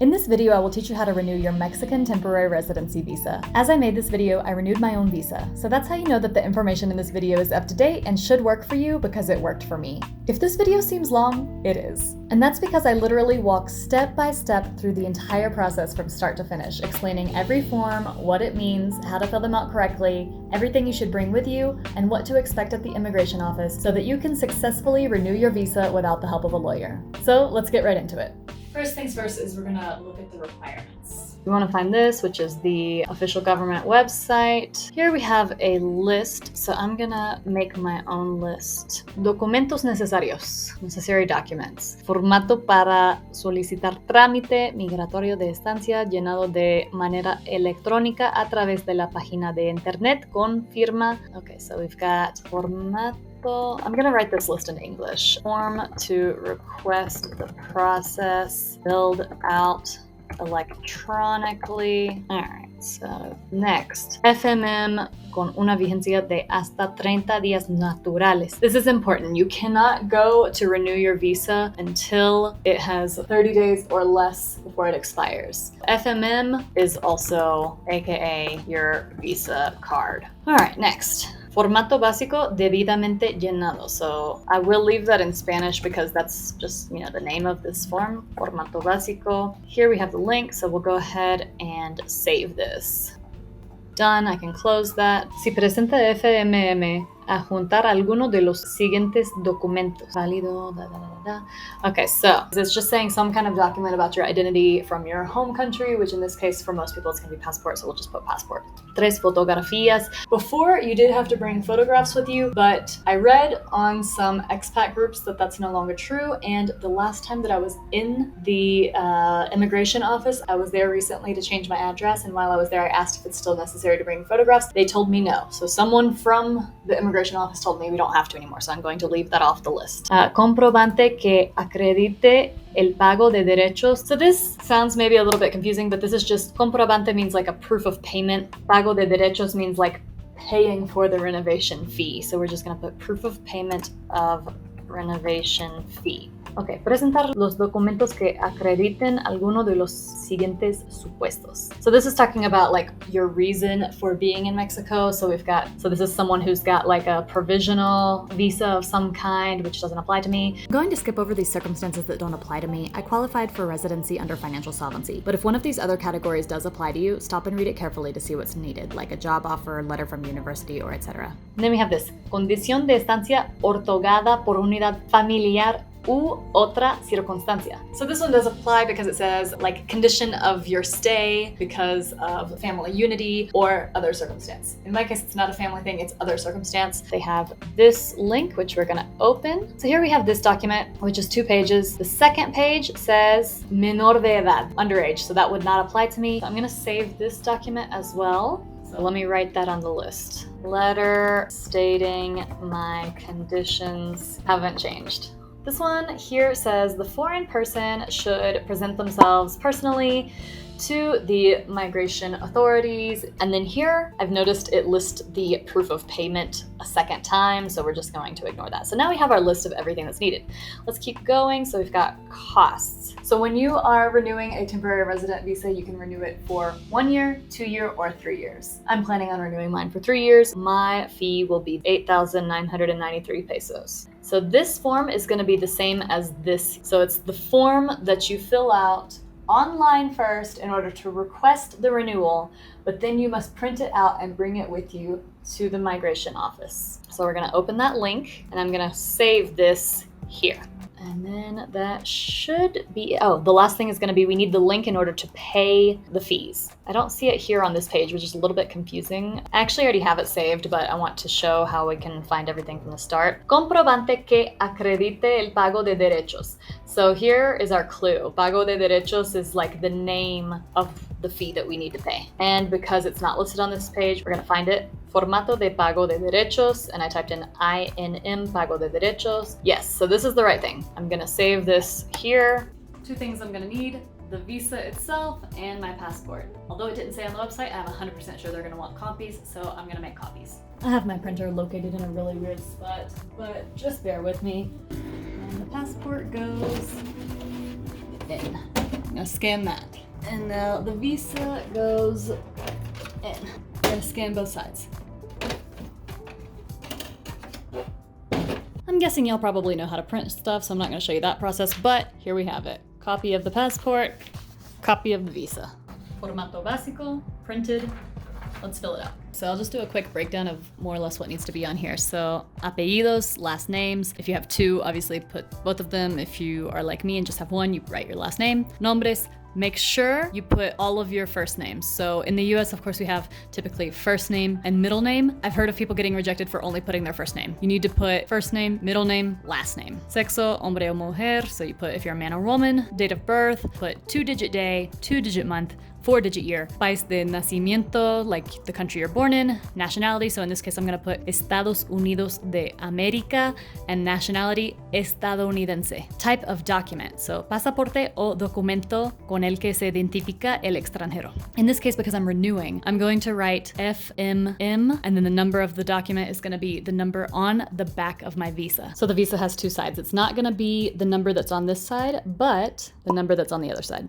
In this video, I will teach you how to renew your Mexican temporary residency visa. As I made this video, I renewed my own visa, so that's how you know that the information in this video is up to date and should work for you because it worked for me. If this video seems long, it is. And that's because I literally walk step by step through the entire process from start to finish, explaining every form, what it means, how to fill them out correctly, everything you should bring with you, and what to expect at the immigration office so that you can successfully renew your visa without the help of a lawyer. So let's get right into it. First things first is we're gonna look at the requirements. We want to find this, which is the official government website. Here we have a list, so I'm gonna make my own list. Documentos necesarios, necessary documents. Formato para solicitar trámite migratorio de estancia llenado de manera electrónica a través de la página de internet con firma. Okay, so we've got formato. I'm going to write this list in English. Form to request the process filled out electronically. All right, so next. FMM con una vigencia de hasta 30 días naturales. This is important. You cannot go to renew your visa until it has 30 days or less before it expires. FMM is also AKA your visa card. All right, next. Formato básico debidamente llenado. So I will leave that in Spanish because that's just, the name of this form. Formato básico. Here we have the link, so we'll go ahead and save this. Done, I can close that. Si presenta FMM, adjuntar alguno de los siguientes documentos. Válido, Okay, so it's just saying some kind of document about your identity from your home country, which in this case, for most people, it's going to be passport, so we'll just put passport. 3 fotografías. Before, you did have to bring photographs with you, but I read on some expat groups that that's no longer true, and the last time that I was in the immigration office, I was there recently to change my address, and while I was there, I asked if it's still necessary to bring photographs. They told me no. So someone from the immigration office told me we don't have to anymore, so I'm going to leave that off the list. Comprobante que acredite el pago de derechos. So this sounds maybe a little bit confusing, but this is just comprobante means like a proof of payment. Pago de derechos means like paying for the renovation fee. So we're just going to put proof of payment of renovation fee. Okay, presentar los documentos que acrediten alguno de los siguientes supuestos. So this is talking about like your reason for being in Mexico. So this is someone who's got like a provisional visa of some kind, which doesn't apply to me. I'm going to skip over these circumstances that don't apply to me. I qualified for residency under financial solvency, but if one of these other categories does apply to you, stop and read it carefully to see what's needed, like a job offer, letter from university, or etc. And then we have this, condición de estancia ortogada por unidad familiar u otra circunstancia. So this one does apply because it says like condition of your stay because of family unity or other circumstance. In my case, it's not a family thing, it's other circumstance. They have this link, which we're gonna open. So here we have this document, which is 2 pages. The second page says menor de edad, underage. So that would not apply to me. So I'm gonna save this document as well. So let me write that on the list. Letter stating my conditions haven't changed. This one here says the foreign person should present themselves personally to the migration authorities. And then here, I've noticed it lists the proof of payment a second time, so we're just going to ignore that. So now we have our list of everything that's needed. Let's keep going. So we've got costs. So when you are renewing a temporary resident visa, you can renew it for 1 year, 2 year, or 3 years. I'm planning on renewing mine for 3 years. My fee will be 8,993 pesos. So this form is going to be the same as this. So it's the form that you fill out online first in order to request the renewal, but then you must print it out and bring it with you to the migration office. So we're going to open that link and I'm going to save this here. And then that should be, the last thing is going to be we need the link in order to pay the fees. I don't see it here on this page, which is a little bit confusing. I actually already have it saved, but I want to show how we can find everything from the start. Comprobante que acredite el pago de derechos. So here is our clue. Pago de derechos is like the name of the fee that we need to pay. And because it's not listed on this page, we're going to find it. Formato de pago de derechos, and I typed in INM pago de derechos. Yes, so this is the right thing. I'm going to save this here. 2 things I'm going to need. The visa itself and my passport. Although it didn't say on the website, I'm 100% sure they're going to want copies, so I'm going to make copies. I have my printer located in a really weird spot, but just bear with me. And the passport goes in. I'm gonna scan that. And now the visa goes in. I'm gonna scan both sides. I'm guessing y'all probably know how to print stuff, so I'm not gonna show you that process, but here we have it. Copy of the passport, copy of the visa. Formato básico, printed. Let's fill it out. So I'll just do a quick breakdown of more or less what needs to be on here. So apellidos, last names. If you have two, obviously put both of them. If you are like me and just have one, you write your last name. Nombres. Make sure you put all of your first names. So in the US, of course, we have typically first name and middle name. I've heard of people getting rejected for only putting their first name. You need to put first name, middle name, last name. Sexo, hombre o mujer. So you put if you're a man or woman. Date of birth, put 2-digit day, 2-digit month, 4-digit year. País de nacimiento, like the country you're born in. Nationality, so in this case I'm gonna put Estados Unidos de América, and nationality estadounidense. Type of document, so pasaporte o documento con el que se identifica el extranjero. In this case, because I'm renewing, I'm going to write FMM, and then the number of the document is gonna be the number on the back of my visa. So the visa has two sides. It's not gonna be the number that's on this side, but the number that's on the other side.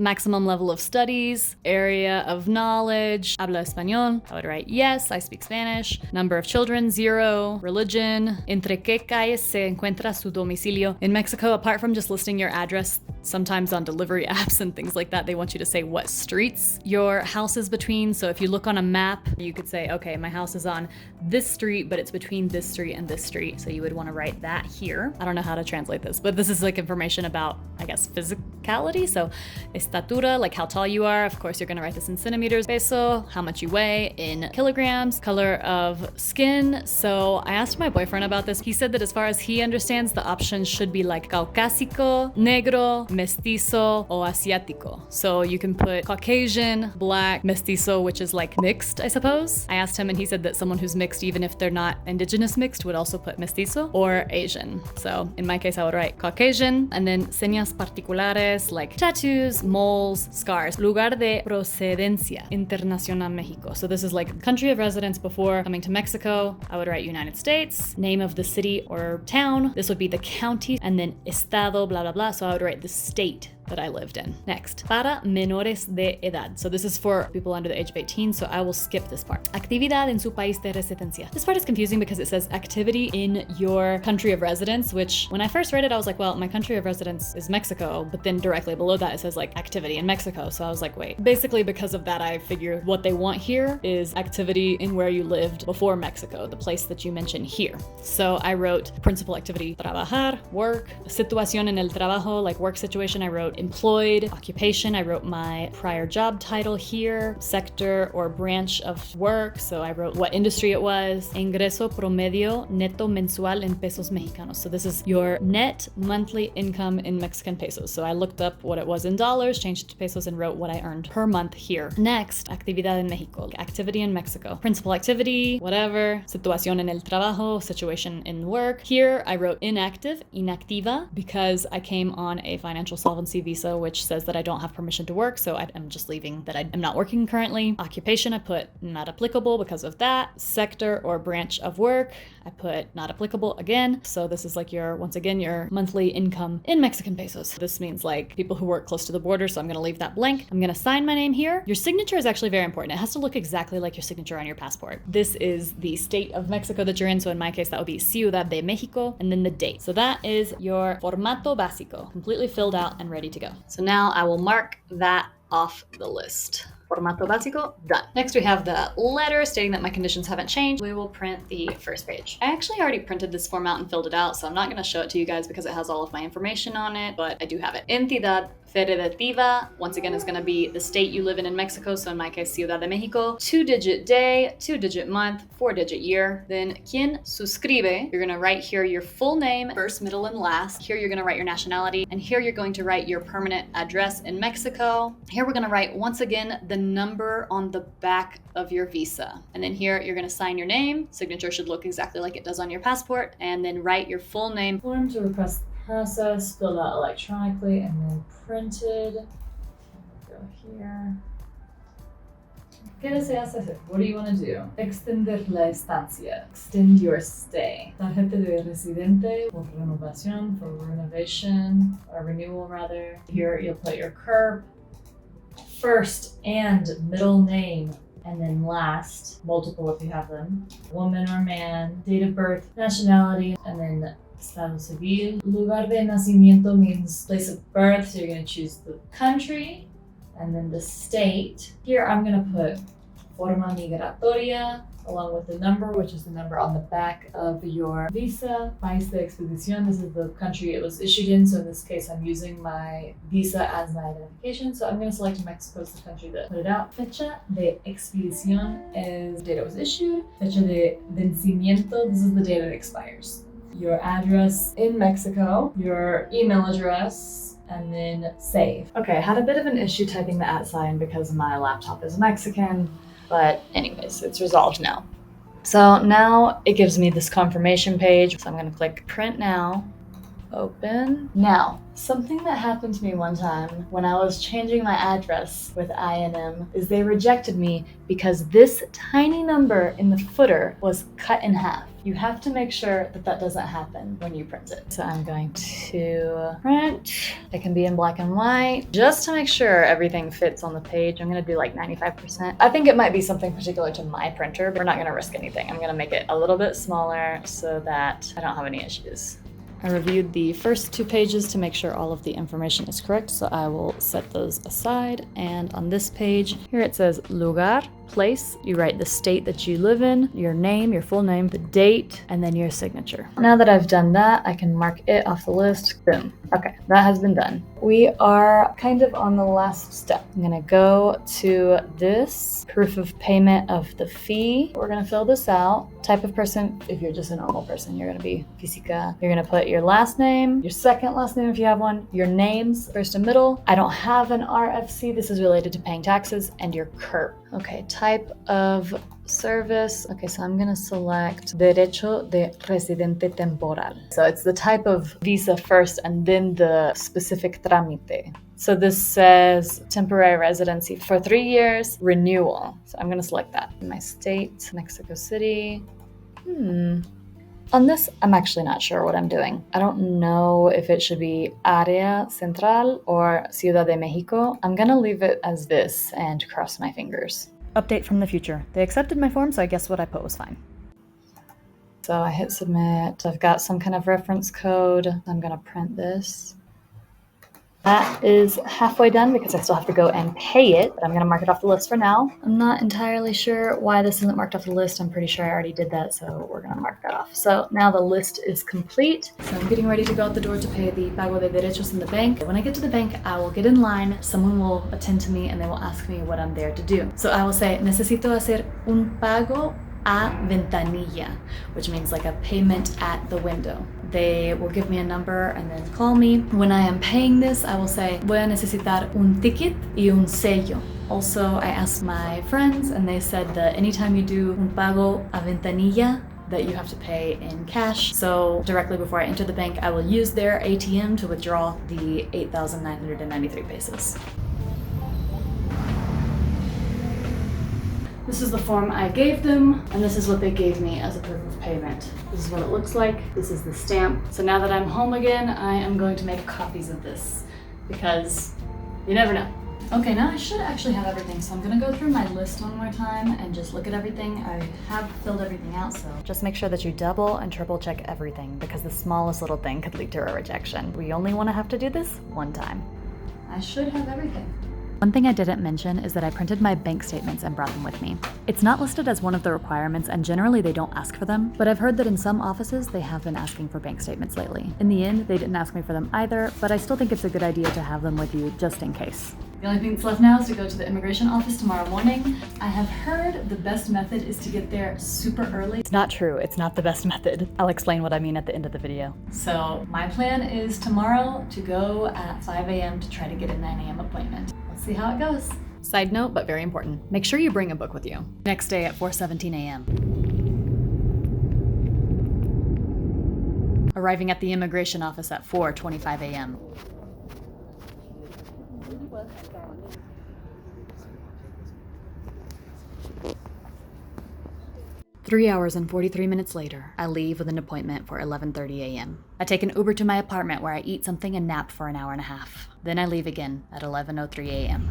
Maximum level of studies, area of knowledge, habla español. I would write yes, I speak Spanish. Number of children, 0. Religion, entre qué calles se encuentra su domicilio. In Mexico, apart from just listing your address, sometimes on delivery apps and things like that, they want you to say what streets your house is between. So if you look on a map, you could say, okay, my house is on this street, but it's between this street and this street. So you would want to write that here. I don't know how to translate this, but this is like information about, I guess, physicality. So estatura, like how tall you are. Of course, you're gonna write this in centimeters. Peso, how much you weigh in kilograms. Color of skin. So I asked my boyfriend about this. He said that as far as he understands, the options should be like caucásico, negro, mestizo, o asiático. So you can put Caucasian, black, mestizo, which is like mixed, I suppose. I asked him and he said that someone who's mixed, even if they're not indigenous mixed, would also put mestizo or Asian. So in my case, I would write Caucasian, and then señas particulares like tattoos, moles, scars. Lugar de procedencia, Internacional Mexico. So this is like country of residence before coming to Mexico. I would write United States, name of the city or town. This would be the county, and then estado, blah, blah, blah. So I would write the state that I lived in. Next, para menores de edad. So this is for people under the age of 18, so I will skip this part. Actividad en su país de residencia. This part is confusing because it says activity in your country of residence, which when I first read it, I was like, well, my country of residence is Mexico, but then directly below that it says like activity in Mexico. So I was like, wait. Basically, because of that, I figured what they want here is activity in where you lived before Mexico, the place that you mentioned here. So I wrote principal activity, trabajar, work, situación en el trabajo, like work situation. I wrote employed, occupation. I wrote my prior job title here, sector or branch of work. So I wrote what industry it was. Ingreso promedio neto mensual en pesos mexicanos. So this is your net monthly income in Mexican pesos. So I looked up what it was in dollars, changed it to pesos, and wrote what I earned per month here. Next, actividad en Mexico, activity in Mexico. Principal activity, whatever. Situación en el trabajo, situation in work. Here I wrote inactive, inactiva, because I came on a financial solvency visa, which says that I don't have permission to work, so I'm just leaving that I am not working currently. Occupation, I put not applicable because of that. Sector or branch of work, I put not applicable again. So this is like your, once again, your monthly income in Mexican pesos. This means like people who work close to the border, so I'm gonna leave that blank. I'm gonna sign my name here. Your signature is actually very important. It has to look exactly like your signature on your passport. This is the state of Mexico that you're in, so in my case, that would be Ciudad de Mexico, and then the date. So that is your formato básico, completely filled out and ready to go. So now I will mark that off the list. Formato básico, done. Next we have the letter stating that my conditions haven't changed. We will print the first page. I actually already printed this form out and filled it out, so I'm not gonna show it to you guys because it has all of my information on it, but I do have it. Entidad federativa, once again, is gonna be the state you live in Mexico, so in my case, Ciudad de Mexico. 2-digit day, 2-digit month, 4-digit year. Then quien suscribe, you're gonna write here your full name, first, middle, and last. Here you're gonna write your nationality, and here you're going to write your permanent address in Mexico. Here we're gonna write, once again, the number on the back of your visa. And then here you're gonna sign your name. Signature should look exactly like it does on your passport, and then write your full name. Form to request process, filled out electronically, and then printed. Go here. ¿Qué deseas hacer? What do you want to do? Extender la estancia. Extend your stay. Tarjeta de residente for renovación, for renovation, or renewal rather. Here you'll put your CURP, first and middle name, and then last, multiple if you have them, woman or man, date of birth, nationality, and then estado civil. Lugar de nacimiento means place of birth, so you're going to choose the country and then the state. Here I'm going to put forma migratoria along with the number, which is the number on the back of your visa. País de expedición, this is the country it was issued in, so in this case I'm using my visa as my identification, so I'm going to select Mexico as the country that put it out. Fecha de expedición is the date it was issued. Fecha de vencimiento, this is the date it expires. Your address in Mexico, your email address, and then save. Okay, I had a bit of an issue typing the @ sign because my laptop is Mexican, but anyways, it's resolved now. So now it gives me this confirmation page. So I'm gonna click print now, open. Now, something that happened to me one time when I was changing my address with INM is they rejected me because this tiny number in the footer was cut in half. You have to make sure that that doesn't happen when you print it. So I'm going to print. It can be in black and white. Just to make sure everything fits on the page, I'm gonna do like 95%. I think it might be something particular to my printer, but we're not gonna risk anything. I'm gonna make it a little bit smaller so that I don't have any issues. I reviewed the first 2 pages to make sure all of the information is correct, so I will set those aside. And on this page, here it says lugar, place. You write the state that you live in, your name, your full name, the date, and then your signature. Now that I've done that, I can mark it off the list. Boom. Okay, that has been done. We are kind of on the last step. I'm gonna go to this proof of payment of the fee. We're gonna fill this out. Type of person, if you're just a normal person, you're gonna be física. You're gonna put your last name, your second last name if you have one, your names, first and middle. I don't have an RFC. This is related to paying taxes, and your CURP. Okay, type of service. Okay, so I'm gonna select derecho de residente temporal. So it's the type of visa first and then the specific trámite. So this says temporary residency for 3 years, renewal. So I'm gonna select that. My state, Mexico City. On this, I'm actually not sure what I'm doing. I don't know if it should be Área Central or Ciudad de México. I'm gonna leave it as this and cross my fingers. Update from the future. They accepted my form, so I guess what I put was fine. So I hit submit. I've got some kind of reference code. I'm gonna print this. That is halfway done because I still have to go and pay it, but I'm going to mark it off the list for now. I'm not entirely sure why this isn't marked off the list. I'm pretty sure I already did that, so we're going to mark that off. So now the list is complete. So I'm getting ready to go out the door to pay the Pago de derechos in the bank. When I get to the bank, I will get in line. Someone will attend to me and they will ask me what I'm there to do. So I will say, necesito hacer un pago a ventanilla, which means like a payment at the window. They will give me a number and then call me. When I am paying this, I will say, voy a necesitar un ticket y un sello. Also, I asked my friends and they said that anytime you do un pago a ventanilla, that you have to pay in cash. So directly before I enter the bank, I will use their ATM to withdraw the 8,993 pesos. This is the form I gave them, and this is what they gave me as a proof of payment. This is what it looks like. This is the stamp. So now that I'm home again, I am going to make copies of this because you never know. Okay, now I should actually have everything. So I'm gonna go through my list one more time and just look at everything. I have filled everything out, so just make sure that you double and triple check everything because the smallest little thing could lead to a rejection. We only wanna have to do this one time. I should have everything. One thing I didn't mention is that I printed my bank statements and brought them with me. It's not listed as one of the requirements and generally they don't ask for them, but I've heard that in some offices they have been asking for bank statements lately. In the end, they didn't ask me for them either, but I still think it's a good idea to have them with you just in case. The only thing that's left now is to go to the immigration office tomorrow morning. I have heard the best method is to get there super early. It's not true, it's not the best method. I'll explain what I mean at the end of the video. So my plan is tomorrow to go at 5 a.m. to try to get a 9 a.m. appointment. Let's see how it goes. Side note, but very important, make sure you bring a book with you. Next day at 4:17 a.m. Arriving at the immigration office at 4:25 a.m. 3 hours and 43 minutes later, I leave with an appointment for 11:30 a.m. I take an Uber to my apartment where I eat something and nap for an hour and a half. Then I leave again at 11:03 a.m.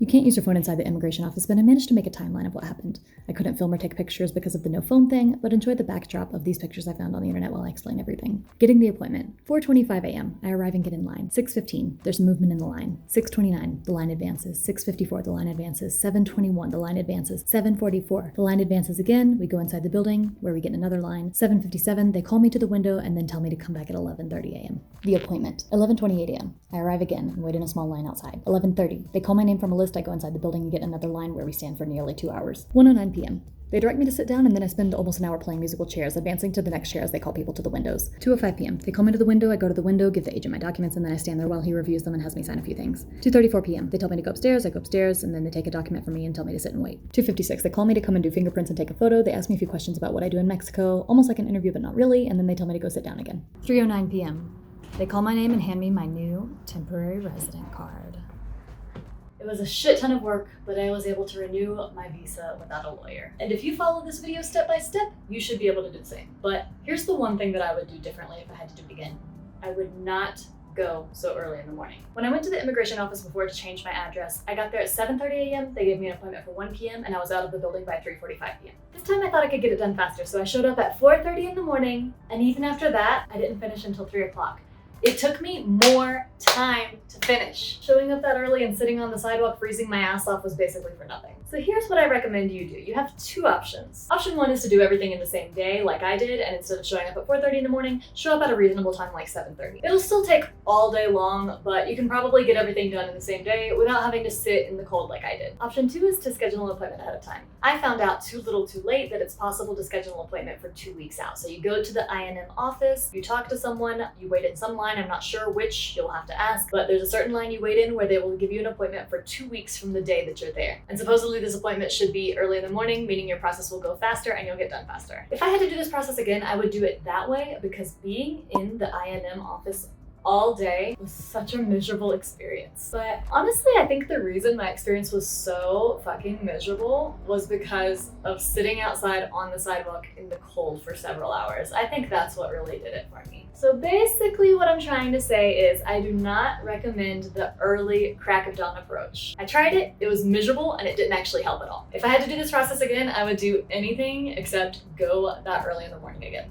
You can't use your phone inside the immigration office, but I managed to make a timeline of what happened. I couldn't film or take pictures because of the no phone thing, but enjoyed the backdrop of these pictures I found on the internet while I explain everything. Getting the appointment. 4:25 a.m. I arrive and get in line. 6:15. There's movement in the line. 6:29. The line advances. 6:54. The line advances. 7:21. The line advances. 7:44. The line advances again. We go inside the building where we get in another line. 7:57. They call me to the window and then tell me to come back at 11:30 a.m. The appointment. 11:28 a.m. I arrive again and wait in a small line outside. 11:30. They call my name from a list. I go inside the building and get another line where we stand for nearly 2 hours. 1:09 p.m. They direct me to sit down and then I spend almost an hour playing musical chairs, advancing to the next chair as they call people to the windows. 2:05 p.m. They call me to the window, I go to the window, give the agent my documents, and then I stand there while he reviews them and has me sign a few things. 2:34 p.m. They tell me to go upstairs, I go upstairs, and then they take a document from me and tell me to sit and wait. 2:56. They call me to come and do fingerprints and take a photo. They ask me a few questions about what I do in Mexico, almost like an interview but not really, and then they tell me to go sit down again. 3:09 p.m. They call my name and hand me my new temporary resident card. It was a shit ton of work, but I was able to renew my visa without a lawyer. And if you follow this video step by step, you should be able to do the same. But here's the one thing that I would do differently if I had to do it again. I would not go so early in the morning. When I went to the immigration office before to change my address, I got there at 7:30 a.m. They gave me an appointment for 1 p.m. and I was out of the building by 3:45 p.m. This time I thought I could get it done faster, so I showed up at 4:30 in the morning, and even after that, I didn't finish until 3 o'clock. It took me more time to finish. Showing up that early and sitting on the sidewalk freezing my ass off was basically for nothing. So here's what I recommend you do. You have two options. Option one is to do everything in the same day like I did, and instead of showing up at 4:30 in the morning, show up at a reasonable time like 7:30. It'll still take all day long, but you can probably get everything done in the same day without having to sit in the cold like I did. Option two is to schedule an appointment ahead of time. I found out too little too late that it's possible to schedule an appointment for 2 weeks out. So you go to the INM office, you talk to someone, you wait in some line, I'm not sure which, you'll have to ask, but there's a certain line you wait in where they will give you an appointment for 2 weeks from the day that you're there. And supposedly this appointment should be early in the morning, meaning your process will go faster and you'll get done faster. If I had to do this process again, I would do it that way because being in the INM office all day was such a miserable experience. But honestly, I think the reason my experience was so fucking miserable was because of sitting outside on the sidewalk in the cold for several hours. I think that's what really did it for me. So basically what I'm trying to say is I do not recommend the early crack of dawn approach. I tried it, it was miserable, and it didn't actually help at all. If I had to do this process again, I would do anything except go that early in the morning again.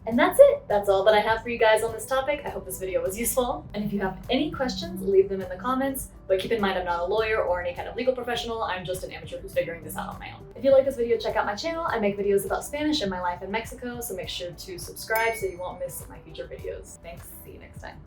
And that's it. That's all that I have for you guys on this topic. I hope this video was useful. And if you have any questions, leave them in the comments. But keep in mind, I'm not a lawyer or any kind of legal professional. I'm just an amateur who's figuring this out on my own. If you like this video, check out my channel. I make videos about Spanish and my life in Mexico, so make sure to subscribe so you won't miss my future videos. Thanks. See you next time.